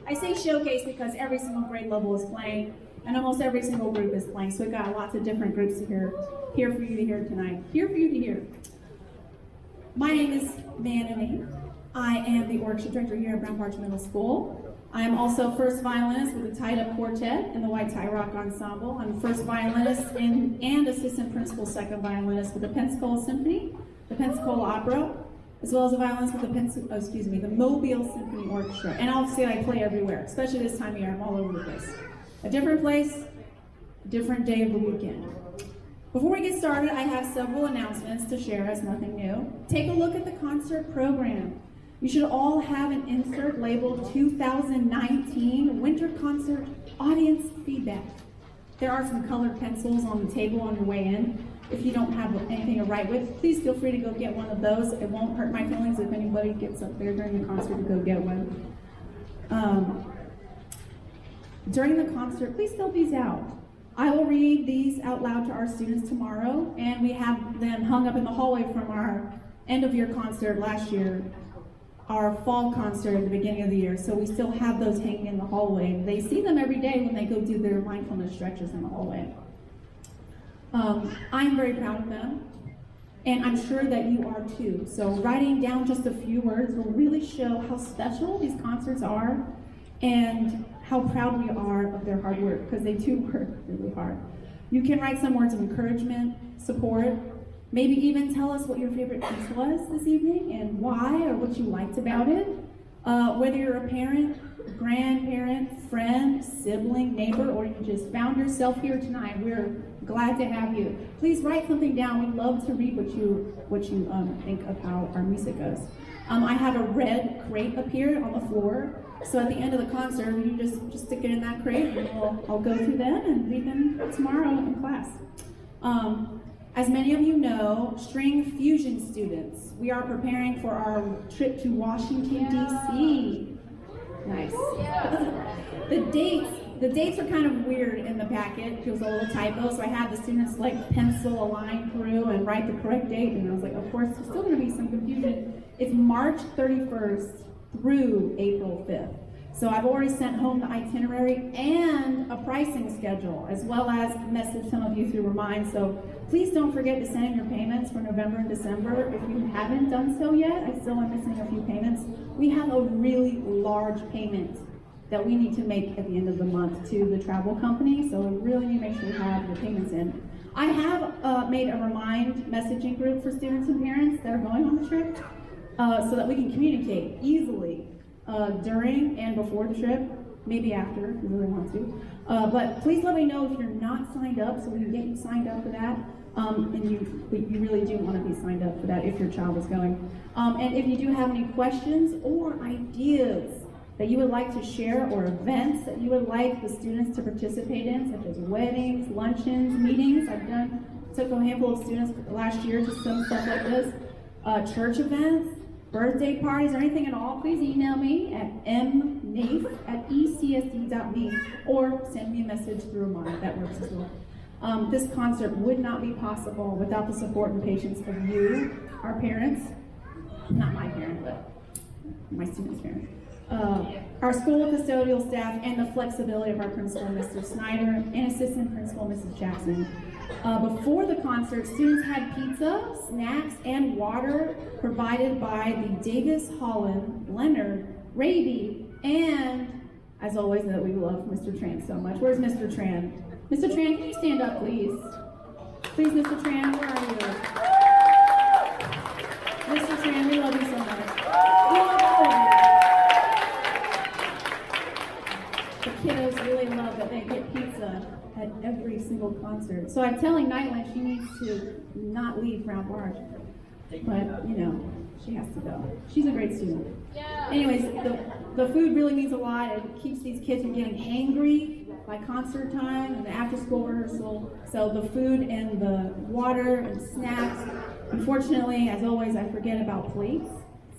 I say showcase because every single grade level is playing, and almost every single group is playing. So we've got lots of different groups here for you to hear tonight. Here for you to hear. My name is Manny. I am the orchestra director here at Brown-Barge Middle School. I am also first violinist with the Tied Up Quartet and the White Tie Rock Ensemble. I'm first violinist and assistant principal second violinist with the Pensacola Symphony, the Pensacola Opera, as well as a violinist with the Mobile Symphony Orchestra. And obviously I play everywhere, especially this time of year. I'm all over the place. A different place, different day of the weekend. Before we get started, I have several announcements to share as nothing new. Take a look at the concert program. You should all have an insert labeled 2019 Winter Concert Audience Feedback. There are some colored pencils on the table on your way in. If you don't have anything to write with, please feel free to go get one of those. It won't hurt my feelings if anybody gets up there during the concert to go get one. During the concert, please fill these out. I will read these out loud to our students tomorrow, and we have them hung up in the hallway from our end of year concert last year, our fall concert at the beginning of the year. So we still have those hanging in the hallway. They see them every day when they go do their mindfulness stretches in the hallway. I'm very proud of them, and I'm sure that you are too. So writing down just a few words will really show how special these concerts are and how proud we are of their hard work, because they do work really hard. You can write some words of encouragement, support, maybe even tell us what your favorite piece was this evening and why, or what you liked about it. Whether you're a parent, grandparent, friend, sibling, neighbor, or you just found yourself here tonight, we're glad to have you. Please write something down. We'd love to read what you think of how our music goes. I have a red crate up here on the floor. So at the end of the concert, you just stick it in that crate, and I'll go through them and read them tomorrow in class. As many of you know, string fusion students, we are preparing for our trip to Washington, D.C. Nice. The dates are kind of weird in the packet. It was a little typo, so I had the students like pencil a line through and write the correct date, and I was like, of course, there's still going to be some confusion. It's March 31st through April 5th. So I've already sent home the itinerary and a pricing schedule, as well as messaged some of you through Remind. So please don't forget to send in your payments for November and December. If you haven't done so yet, I still am missing a few payments. We have a really large payment that we need to make at the end of the month to the travel company, so we really need to make sure we have the payments in. I have made a Remind messaging group for students and parents that are going on the trip, so that we can communicate easily during and before the trip, maybe after if you really want to. But please let me know if you're not signed up so we can get you signed up for that. And you really do want to be signed up for that if your child is going. And if you do have any questions or ideas that you would like to share, or events that you would like the students to participate in, such as weddings, luncheons, meetings. Took a handful of students last year to some stuff like this. Church events, birthday parties, or anything at all, please email me at mnafe@ecsd.me or send me a message through mine. That works as well. This concert would not be possible without the support and patience of you, our parents. Not my parent, but my students' parents. Our school custodial staff, and the flexibility of our principal, Mr. Snyder, and assistant principal, Mrs. Jackson. Before the concert, students had pizza, snacks, and water provided by the Davis, Holland, Leonard, Raby, and, as always, that we love Mr. Tran so much. Where's Mr. Tran? Mr. Tran, can you stand up, please? Please, Mr. Tran, where are you? Mr. Tran, we love you so much. We love all of you. The kiddos really love that they get pizza at every single concert. So I'm telling Nightland she needs to not leave Brown-Barge. But, you know, she has to go. She's a great student. Yeah. Anyways, the food really means a lot. It keeps these kids from getting hangry by concert time and the after-school rehearsal. So the food and the water and snacks. Unfortunately, as always, I forget about plates.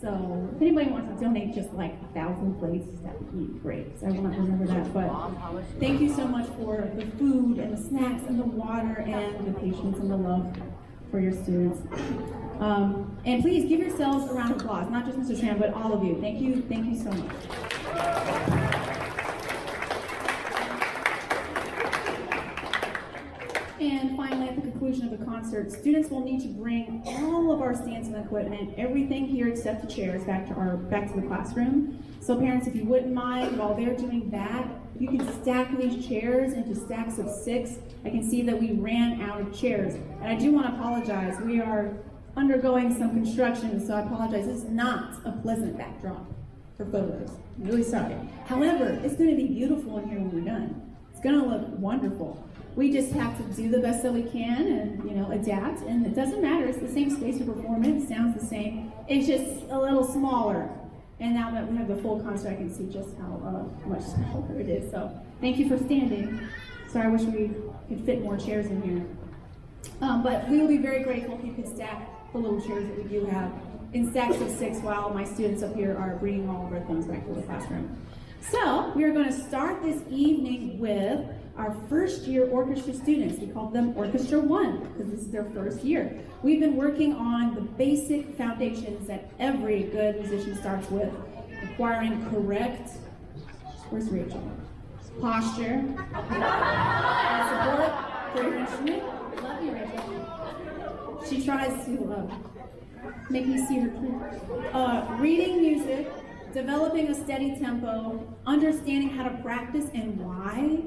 So if anybody wants to donate just like 1,000 plates, that would be great. So I want to remember that. But thank you so much for the food and the snacks and the water and the patience and the love for your students. And please give yourselves a round of applause, not just Mr. Tran, but all of you. Thank you so much. concert, students will need to bring all of our stands and equipment, everything here except the chairs, back to the classroom. So parents, if you wouldn't mind, while they're doing that, you can stack these chairs into stacks of 6. I can see that we ran out of chairs. And I do want to apologize. We are undergoing some construction, so I apologize. This is not a pleasant backdrop for photos. I'm really sorry. However, it's going to be beautiful in here when we're done. It's going to look wonderful. We just have to do the best that we can and, adapt. And it doesn't matter. It's the same space for performance. Sounds the same. It's just a little smaller. And now that we have the full concert, I can see just how much smaller it is. So thank you for standing. Sorry, I wish we could fit more chairs in here. But we will be very grateful if you could stack the little chairs that we do have in stacks of 6 while my students up here are bringing all of our things back to the classroom. So we are going to start this evening with our first year orchestra students. We call them Orchestra 1 because this is their first year. We've been working on the basic foundations that every good musician starts with, acquiring correct, where's Rachel? Posture, and support for your instrument. Love you, Rachel. She tries to make me see her through. Reading music, developing a steady tempo, understanding how to practice and why,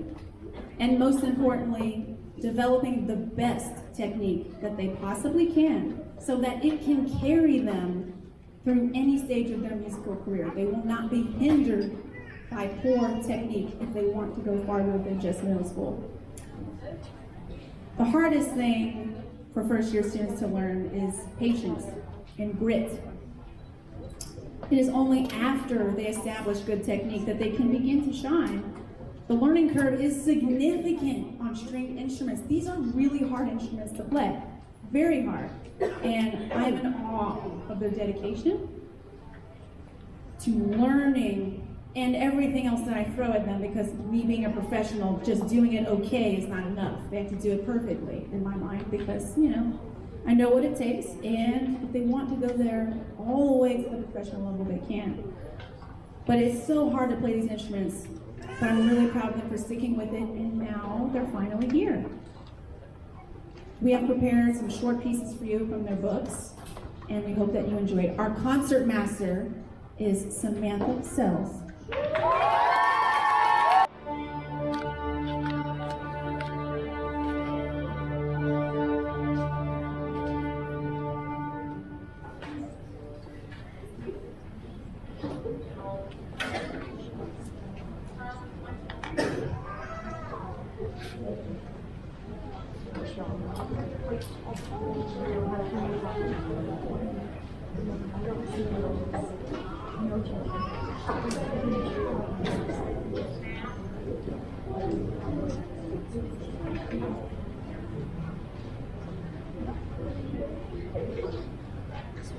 and most importantly, developing the best technique that they possibly can so that it can carry them through any stage of their musical career. They will not be hindered by poor technique if they want to go farther than just middle school. The hardest thing for first year students to learn is patience and grit. It is only after they establish good technique that they can begin to shine. The learning curve is significant on stringed instruments. These are really hard instruments to play, very hard. And I'm in awe of their dedication to learning and everything else that I throw at them, because me being a professional, just doing it okay is not enough. They have to do it perfectly in my mind because, I know what it takes, and if they want to go there all the way to the professional level, they can. But it's so hard to play these instruments. But I'm really proud of them for sticking with it, and now they're finally here. We have prepared some short pieces for you from their books, and we hope that you enjoy it. Our concert master is Samantha Sells.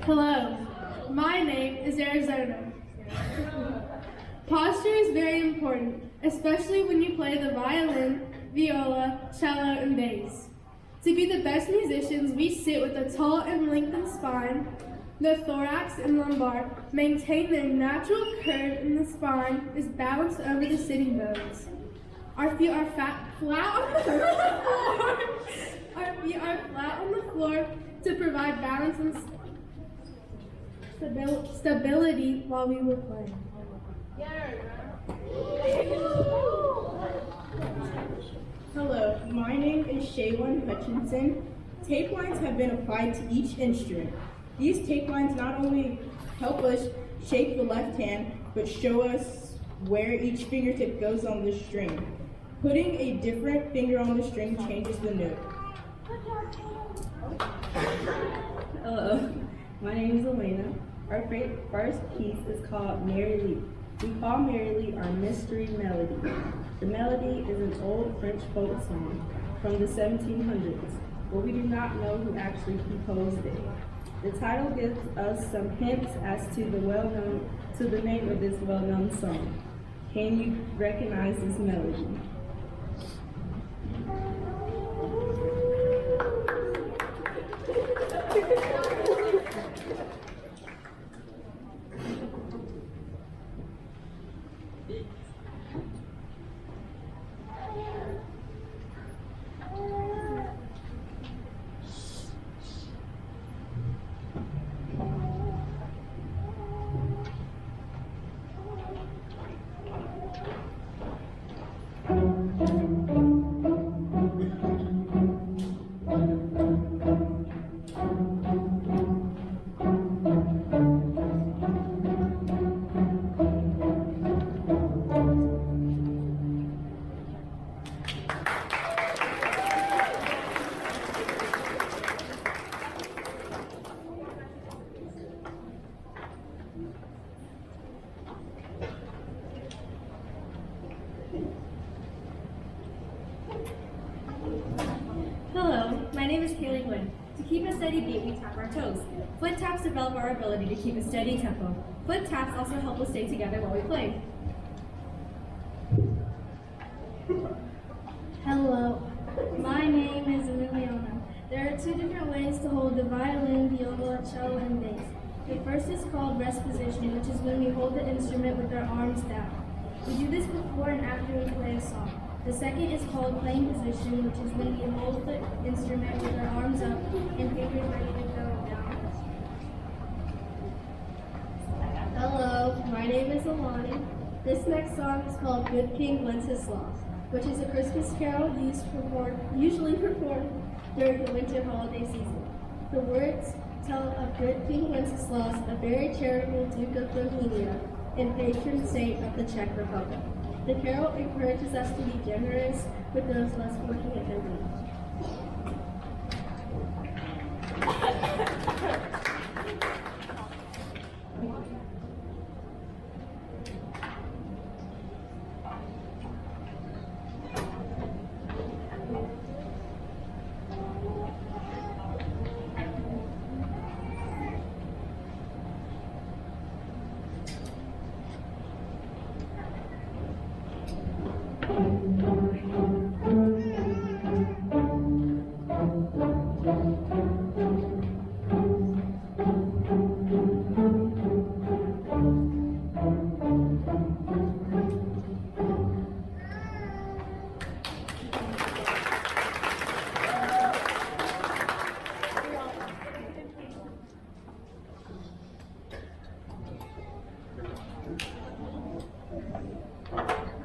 Hello, my name is Arizona. Posture is very important, especially when you play the violin, viola, cello, and bass. To be the best musicians, we sit with a tall and lengthened spine. The thorax and lumbar maintain their natural curve, and the spine is balanced over the sitting bones. Our feet are flat on the floor. Our feet are flat on the floor to provide balance and stability while we were playing. Hello, my name is Shaylin Hutchinson. Tape lines have been applied to each instrument. These tape lines not only help us shape the left hand, but show us where each fingertip goes on the string. Putting a different finger on the string changes the note. Hello, my name is Elena. Our first piece is called Merrily. We call Merrily our mystery melody. The melody is an old French folk song from the 1700s, but we do not know who actually composed it. The title gives us some hints as to the name of this well-known song. Can you recognize this melody? To keep a steady beat, we tap our toes. Foot taps develop our ability to keep a steady tempo. Foot taps also help us stay together while we play. Hello, my name is Liliana. There are two different ways to hold the violin, viola, cello, and bass. The first is called rest position, which is when we hold the instrument with our arms down. We do this before and after we play a song. The second is called playing position, which is when we hold the instrument with our arms up and fingers ready to go down. Hello, my name is Alani. This next song is called Good King Wenceslas, which is a Christmas carol usually performed during the winter holiday season. The words tell of good King Wenceslas, a very charitable Duke of Bohemia and patron saint of the Czech Republic. The carol encourages us to be generous with those less fortunate than we.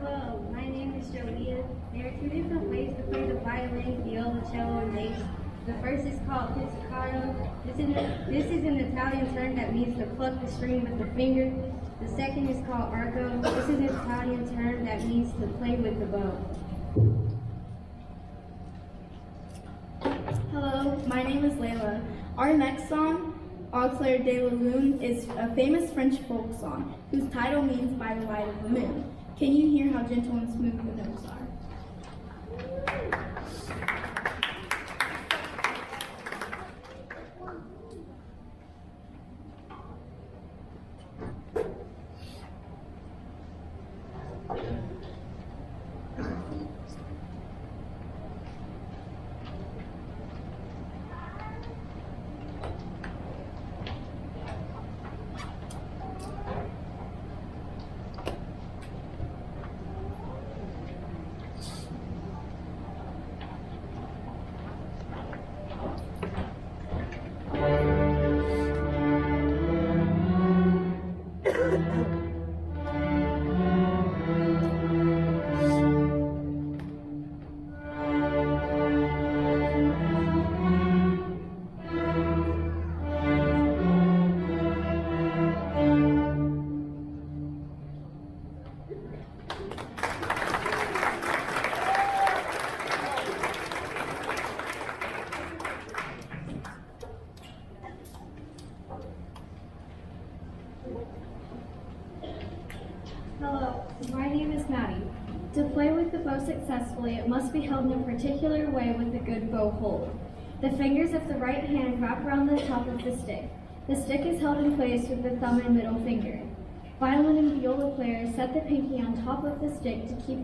Hello, my name is Jolia. There are two different ways to play the violin, viola, cello, and bass. The first is called pizzicato. This is an Italian term that means to pluck the string with the finger. The second is called arco. This is an Italian term that means to play with the bow. Hello, my name is Layla. Our next song, Au clair de la lune, is a famous French folk song whose title means by the light of the moon. Can you hear how gentle and smooth the notes are? Hello, my name is Maddie. To play with the bow successfully, it must be held in a particular way with a good bow hold. The fingers of the right hand wrap around the top of the stick. The stick is held in place with the thumb and middle finger. Violin and viola players set the pinky on top of the stick to keep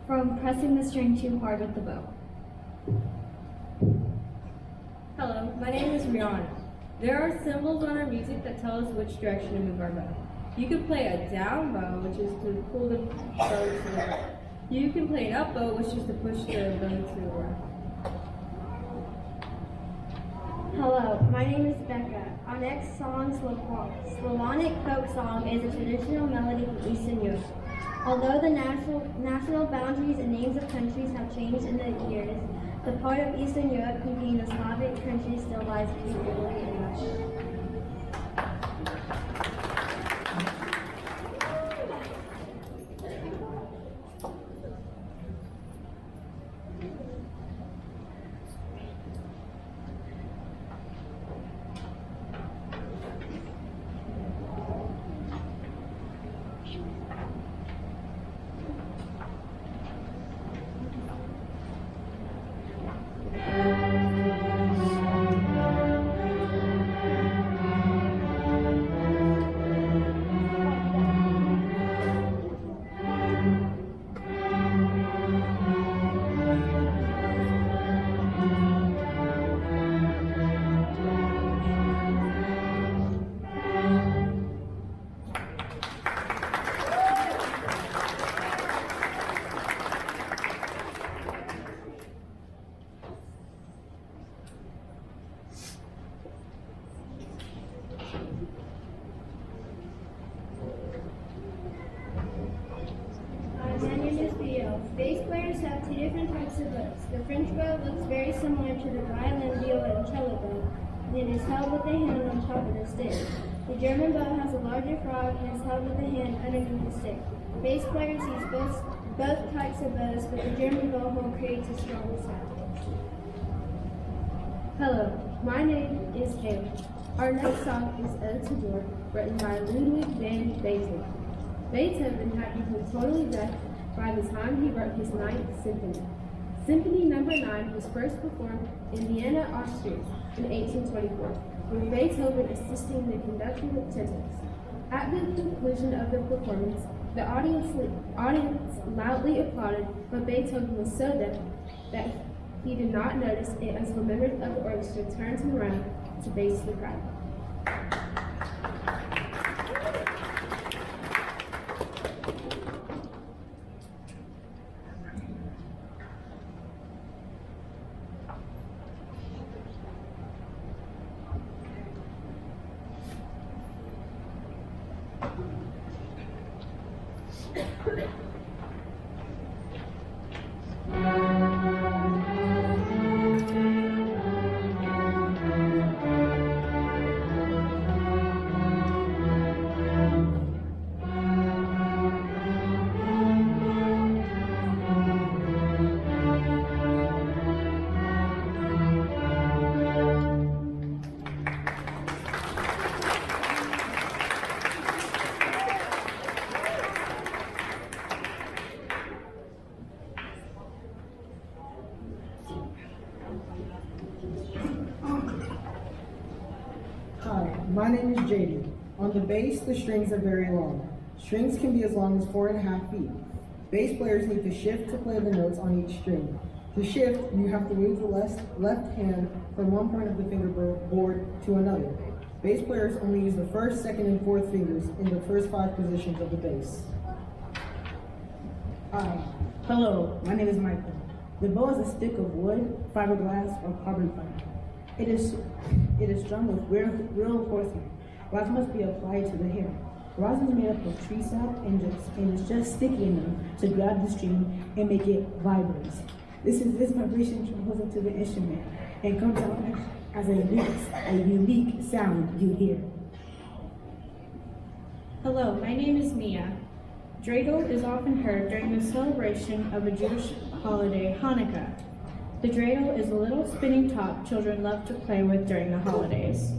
from pressing the string too hard with the bow. Hello, my name is Rihanna. There are symbols on our music that tell us which direction to move our bow. You can play a down bow, which is to pull the bow to the right. You can play an up bow, which is to push the bow to the left. Hello, my name is Becca. Our next song, Slavonic folk song, is a traditional melody from Eastern Europe. Although the national boundaries and names of countries have changed in the years, the part of Eastern Europe containing the Slavic countries still lies between Italy and Russia. is viol. Bass players have two different types of bows. The French bow looks very similar to the violin, viola, and cello bow, and it is held with the hand on top of the stick. The German bow has a larger frog and is held with the hand underneath the stick. Bass players use both types of bows, but the German bow hold creates a stronger sound. Hello, my name is Haley. Our next song is Ode to Joy, written by Ludwig van Beethoven. Beethoven had become totally deaf by the time he wrote his Ninth Symphony. Symphony Number 9 was first performed in Vienna, Austria in 1824, with Beethoven assisting the conducting attendants. At the conclusion of the performance, the audience loudly applauded, but Beethoven was so deaf that he did not notice it as the members of the orchestra turned him around to face the crowd. Hi, my name is JD. On the bass, the strings are very long. Strings can be as long as 4.5 feet. Bass players need to shift to play the notes on each string. To shift, you have to move the left hand from one point of the fingerboard to another. Bass players only use the first, second, and fourth fingers in the first 5 positions of the bass. Hello, my name is Michael. The bow is a stick of wood, fiberglass, or carbon fiber. It is strung with real horsehair. Rosin must be applied to the hair. Rosin is made up of tree sap and is just sticky enough to grab the string and make it vibrate. This vibration travels into the instrument and comes out as a unique sound you hear. Hello, my name is Mia. Dreidel is often heard during the celebration of a Jewish holiday, Hanukkah. The dreidel is a little spinning top children love to play with during the holidays.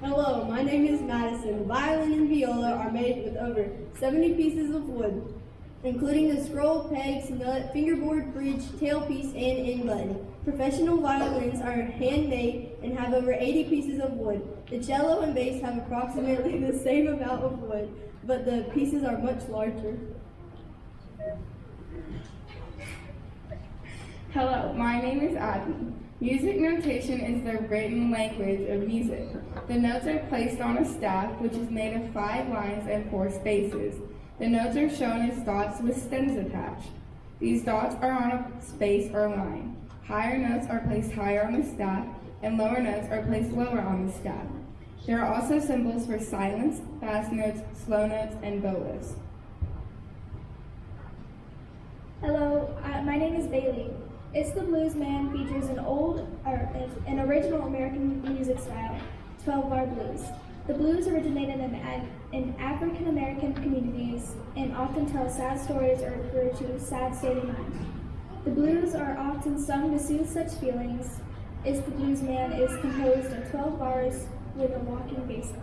Hello, my name is Madison. The violin and viola are made with over 70 pieces of wood, including the scroll, pegs, nut, fingerboard, bridge, tailpiece, and end button. Professional violins are handmade and have over 80 pieces of wood. The cello and bass have approximately the same amount of wood, but the pieces are much larger. Hello, my name is Abby. Music notation is the written language of music. The notes are placed on a staff, which is made of 5 lines and 4 spaces. The notes are shown as dots with stems attached. These dots are on a space or line. Higher notes are placed higher on the staff, and lower notes are placed lower on the staff. There are also symbols for silence, fast notes, slow notes, and bolos. Hello, my name is Bailey. It's the Blues Man features an original American music style, 12-bar blues. The blues originated in African American communities and often tell sad stories or refer to sad state of mind. The blues are often sung to soothe such feelings. It's the Blues Man is composed of 12 bars with a walking bass line.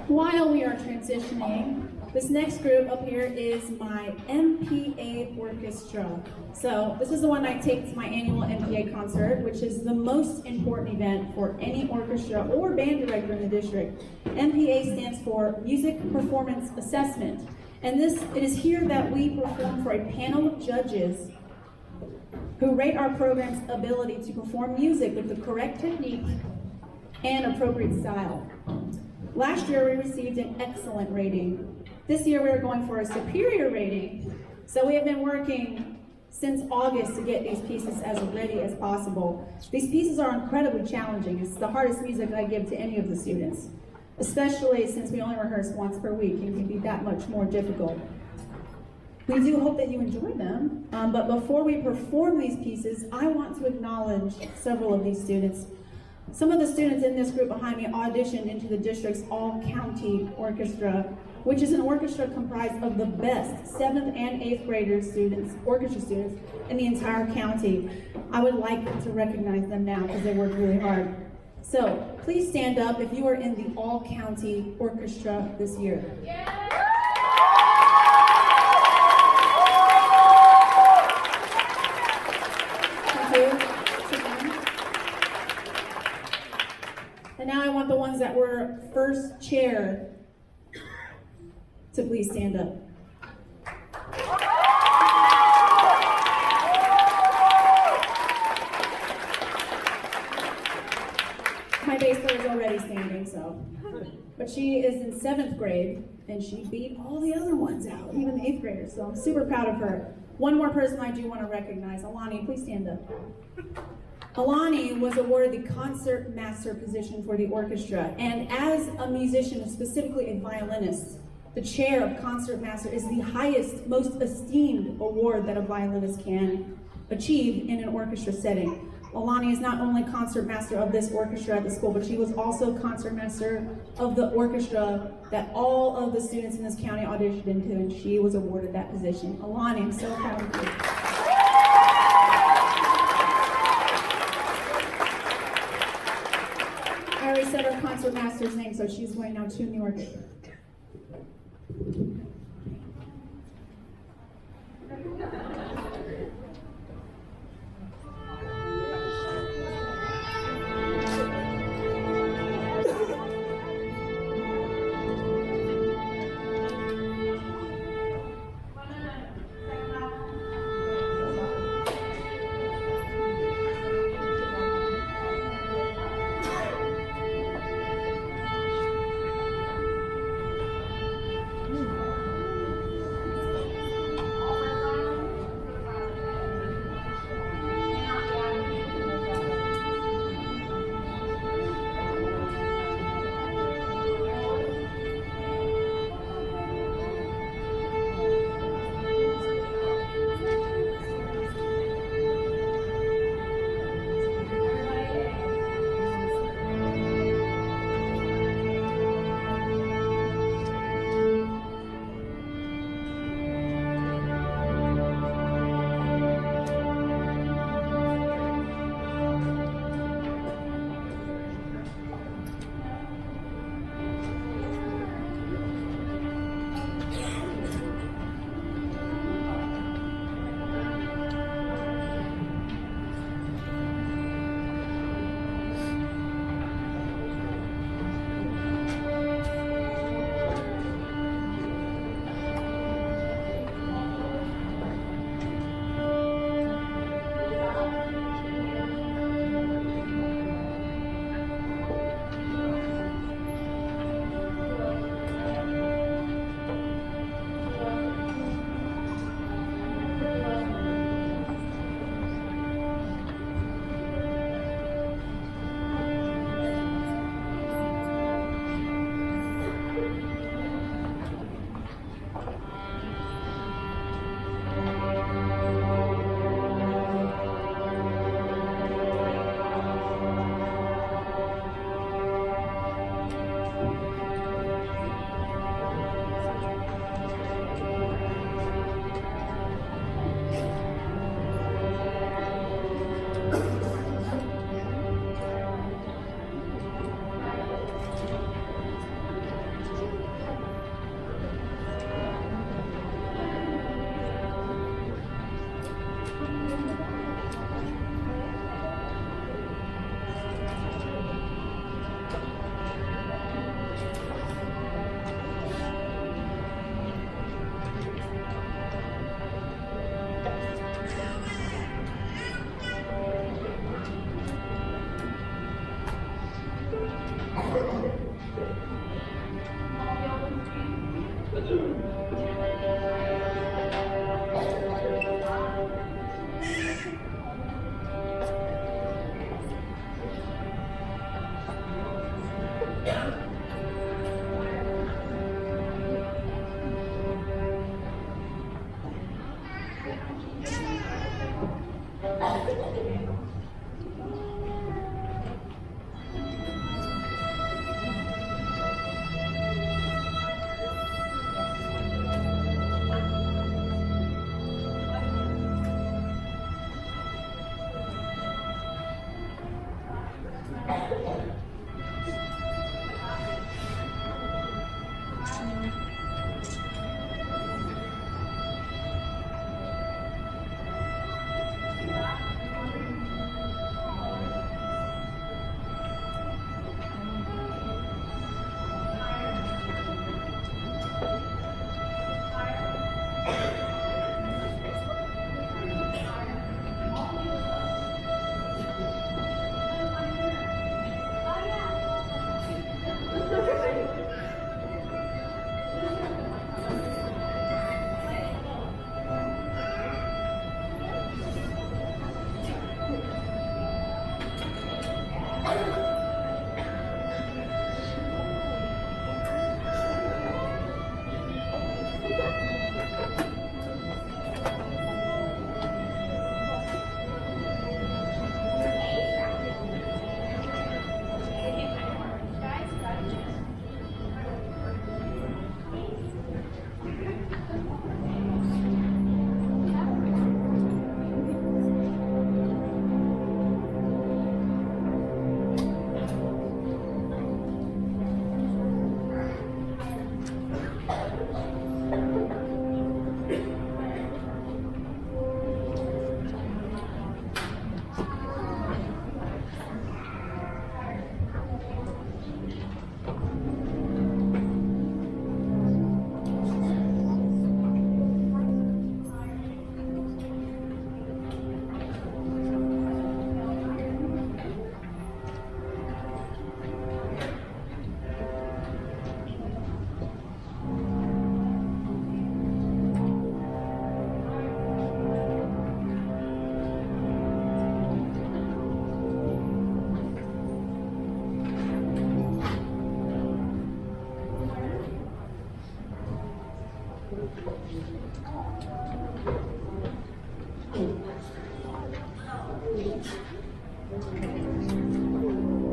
While we are transitioning, this next group up here is my MPA Orchestra. So this is the one I take to my annual MPA concert, which is the most important event for any orchestra or band director in the district. MPA stands for Music Performance Assessment. And it is here that we perform for a panel of judges who rate our program's ability to perform music with the correct technique and appropriate style. Last year, we received an excellent rating. This year, we are going for a superior rating. So we have been working since August to get these pieces as ready as possible. These pieces are incredibly challenging. It's the hardest music I give to any of the students, especially since we only rehearse once per week. It can be that much more difficult. We do hope that you enjoy them, but before we perform these pieces, I want to acknowledge several of these students. Some of the students in this group behind me auditioned into the district's all-county orchestra, which is an orchestra comprised of the best 7th and 8th graders orchestra students in the entire county. I would like to recognize them now because they worked really hard. So please stand up if you are in the all-county orchestra this year. Thank you. And now I want the ones that were first chair to please stand up. My bass player is already standing, so. But she is in 7th grade, and she beat all the other ones out, even the 8th graders, so I'm super proud of her. One more person I do want to recognize. Alani, please stand up. Alani was awarded the concert master position for the orchestra, and as a musician, specifically a violinist, the chair of concert master is the highest, most esteemed award that a violinist can achieve in an orchestra setting. Alani is not only concert master of this orchestra at the school, but she was also concert master of the orchestra that all of the students in this county auditioned into, and she was awarded that position. Alani, I'm so proud of you. concertmaster's name, so she's going now to New Orchestra. That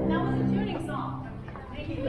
was a tuning song. Thank you.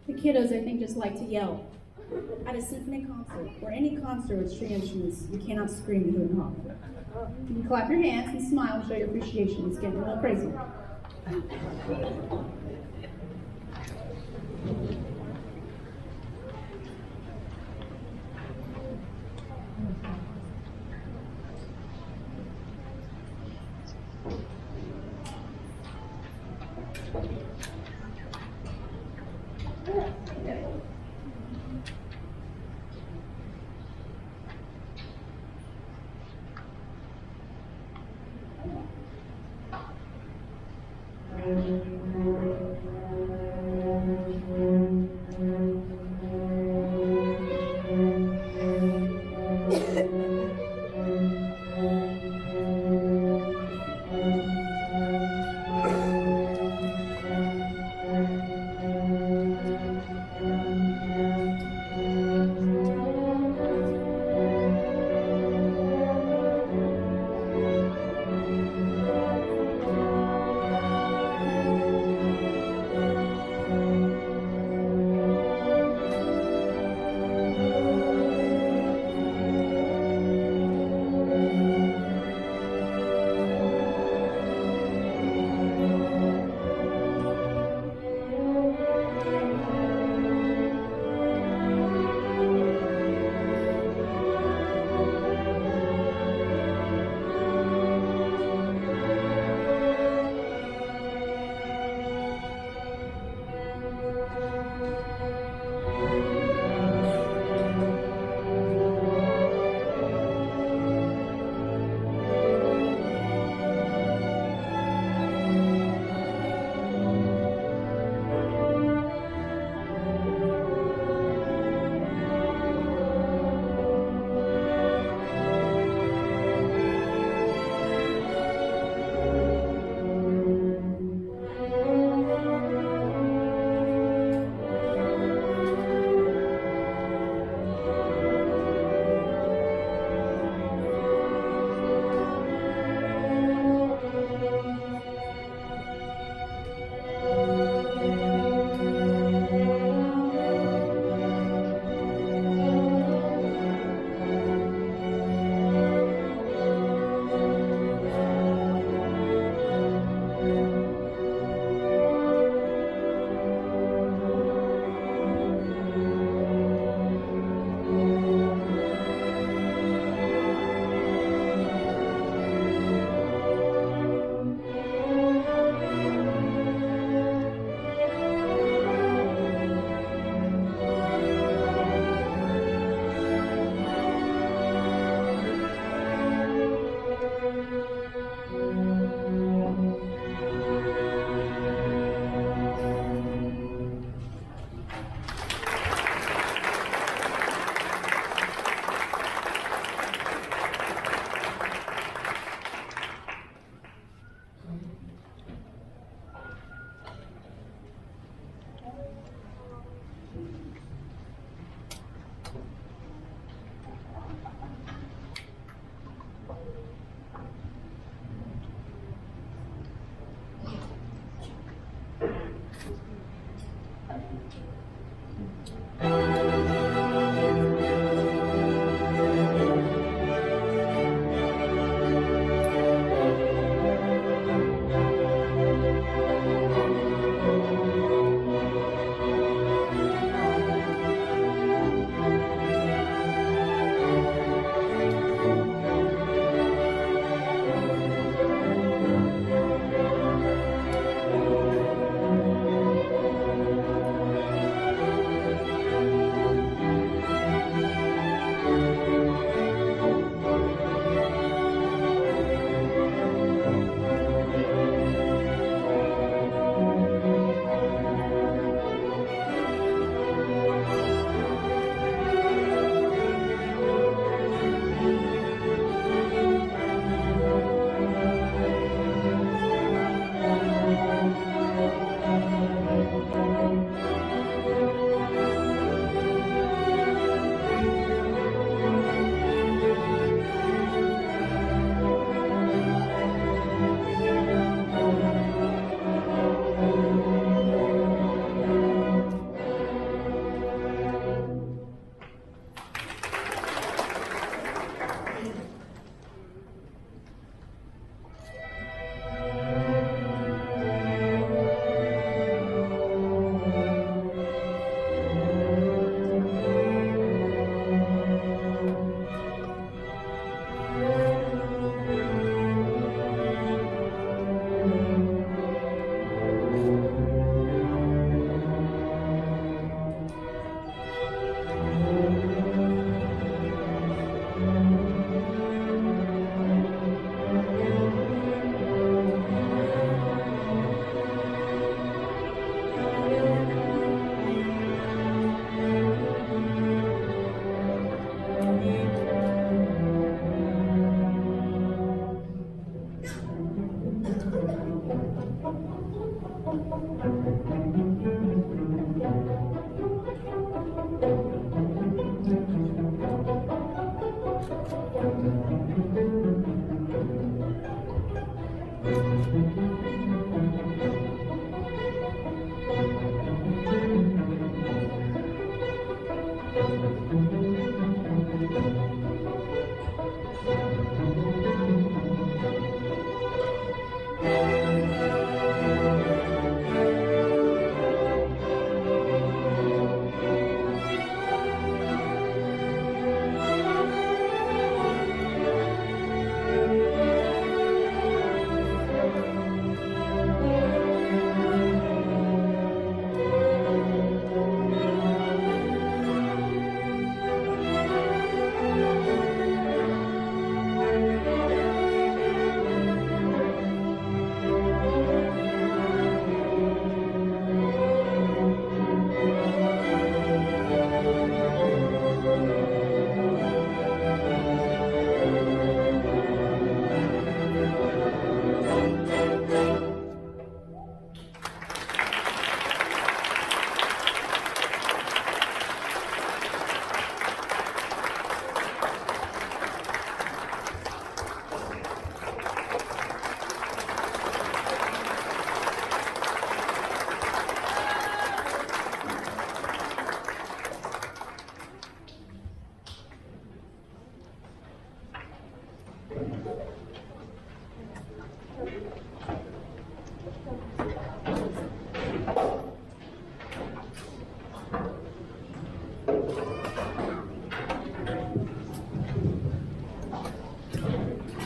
The kiddos, I think, just like to yell. At a symphony concert, or any concert with string instruments, you cannot scream and hoot and honk. You can clap your hands and smile and show your appreciation. It's getting a little crazy.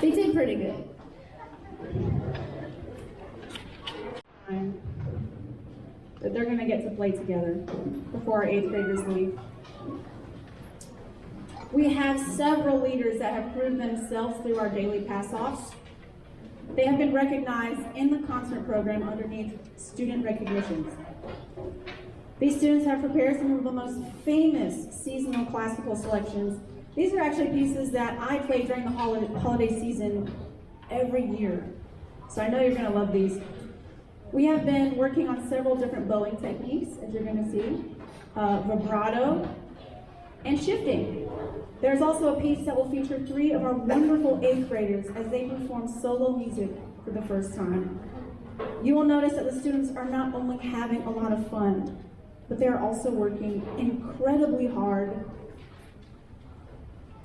They did pretty good. That they're going to get to play together before our 8th graders leave. We have several leaders that have proved themselves through our daily pass-offs. They have been recognized in the concert program underneath student recognitions. These students have prepared some of the most famous seasonal classical selections. These are actually pieces that I play during the holiday season every year. So I know you're going to love these. We have been working on several different bowing techniques, as you're going to see, vibrato and shifting. There's also a piece that will feature 3 of our wonderful 8th graders as they perform solo music for the first time. You will notice that the students are not only having a lot of fun, but they are also working incredibly hard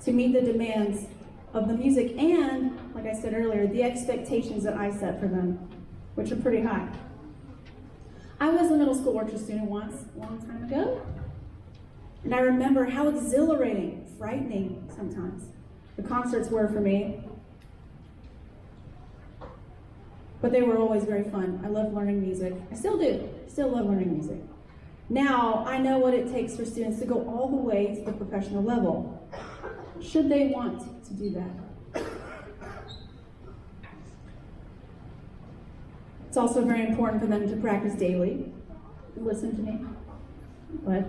to meet the demands of the music and, like I said earlier, the expectations that I set for them, which are pretty high. I was a middle school orchestra student once, a long time ago, and I remember how exhilarating, frightening sometimes the concerts were for me. But they were always very fun. I loved learning music. I still do. Still love learning music. Now, I know what it takes for students to go all the way to the professional level, should they want to do that. It's also very important for them to practice daily. Listen to me. But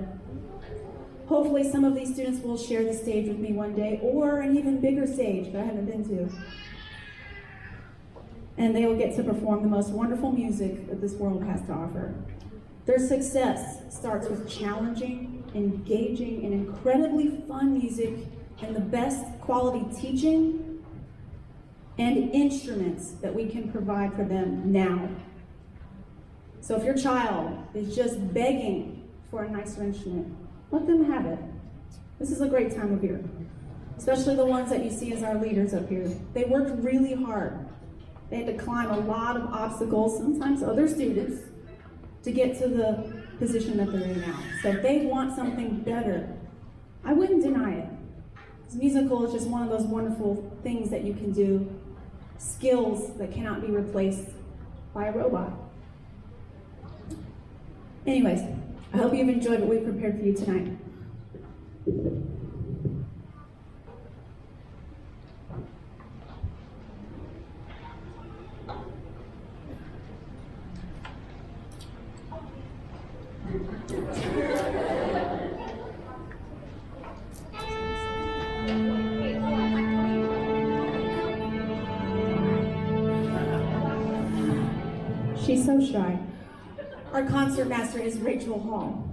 hopefully some of these students will share the stage with me one day, or an even bigger stage that I haven't been to. And they will get to perform the most wonderful music that this world has to offer. Their success starts with challenging, engaging, and incredibly fun music and the best quality teaching and instruments that we can provide for them now. So if your child is just begging for a nicer instrument, let them have it. This is a great time of year, especially the ones that you see as our leaders up here. They worked really hard. They had to climb a lot of obstacles, sometimes other students, to get to the position that they're in now. So if they want something better, I wouldn't deny it. Because musical is just one of those wonderful things that you can do, skills that cannot be replaced by a robot. Anyways, I hope you've enjoyed what we've prepared for you tonight. She's so shy. Our concertmaster is Rachel Hall.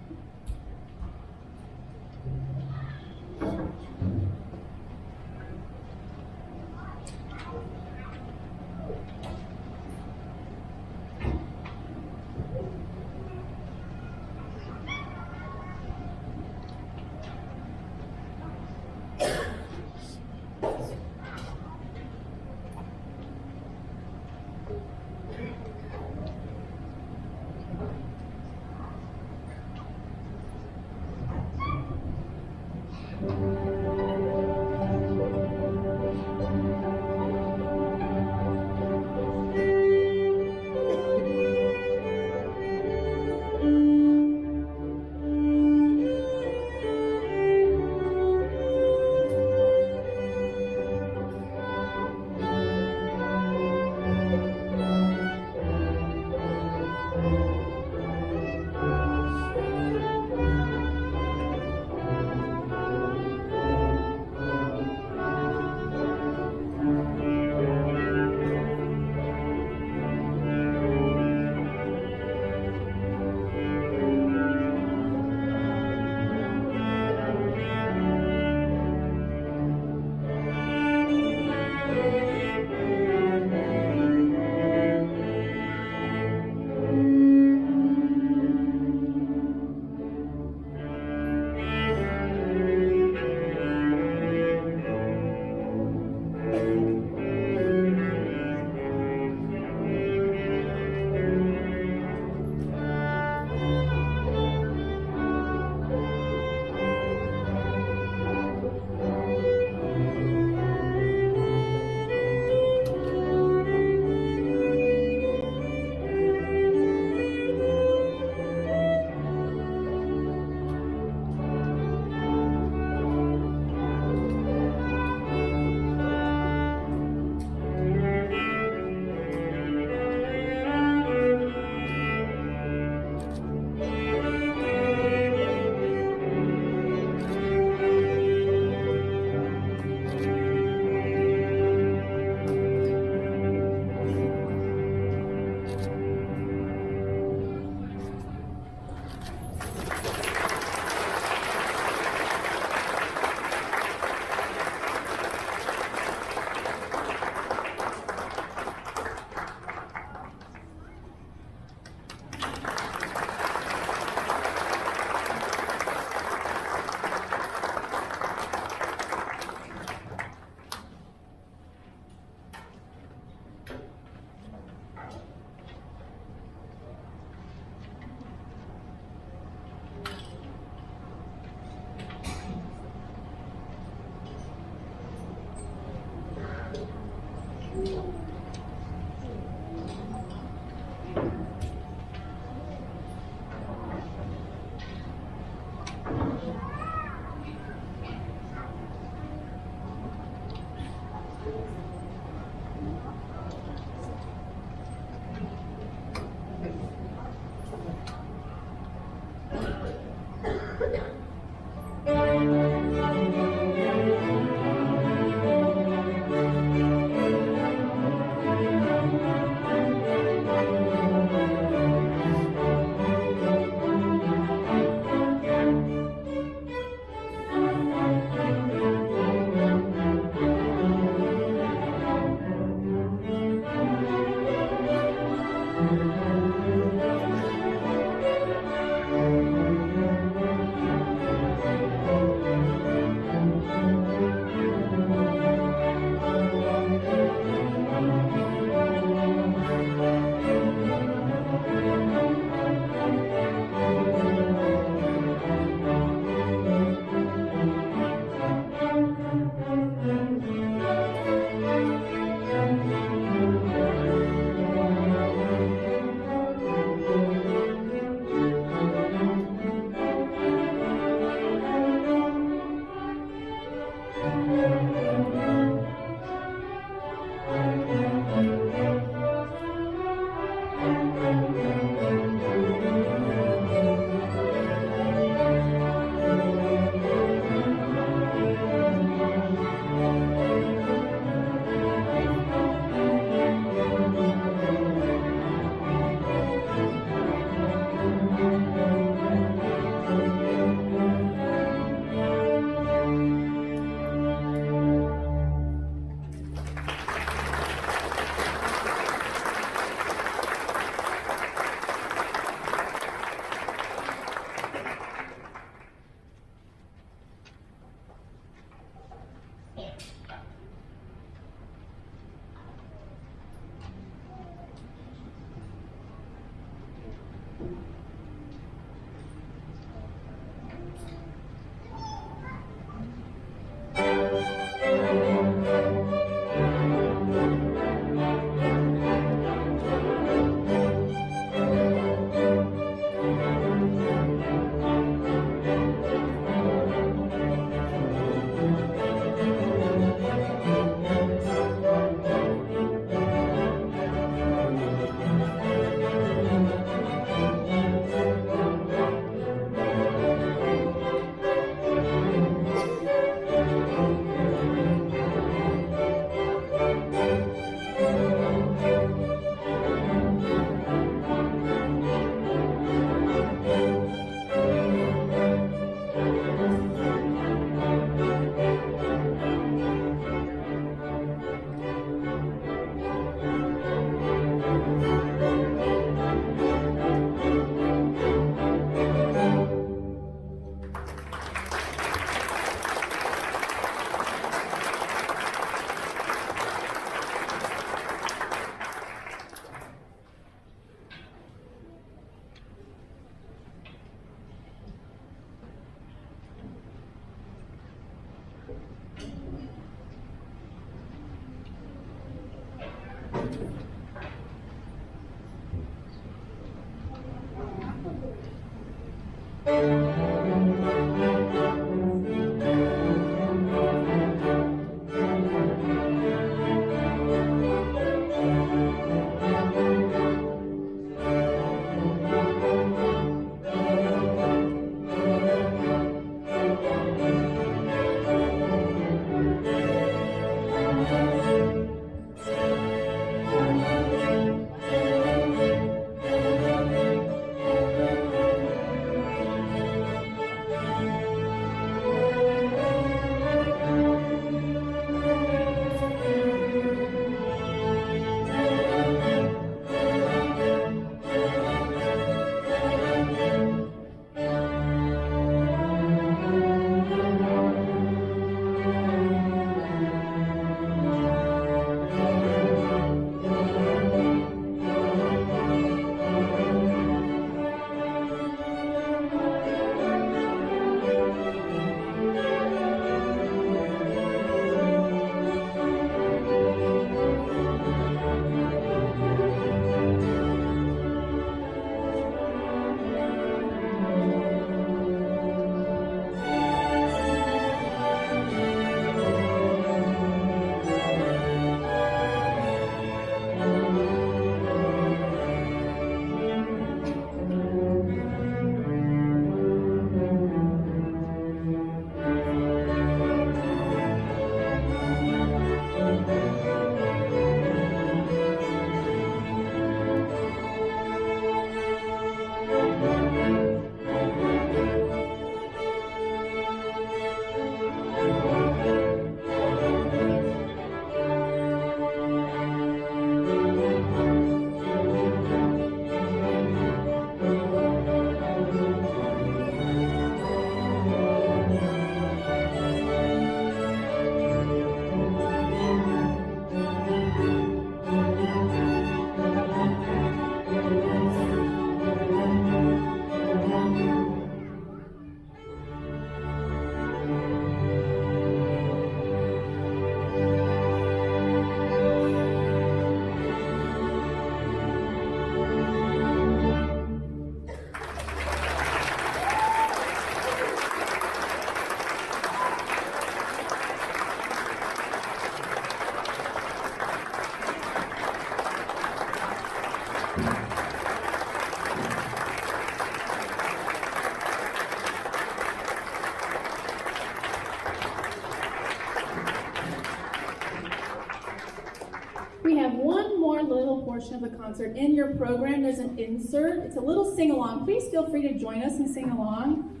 We have one more little portion of the concert in your program. There's an insert. It's a little sing-along. Please feel free to join us and sing along.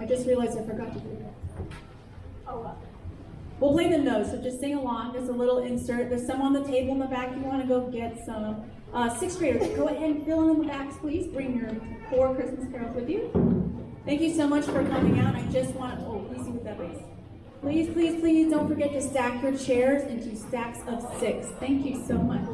I just realized I forgot to do that. Oh, well. We'll play the notes, so just sing along. There's a little insert. There's some on the table in the back. You want to go get some. Sixth graders, go ahead and fill in the backs, please. Bring your 4 Christmas carols with you. Thank you so much for coming out. I just want to, please see what that is. Please, please, please don't forget to stack your chairs into stacks of 6. Thank you so much.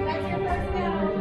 That's your first bell.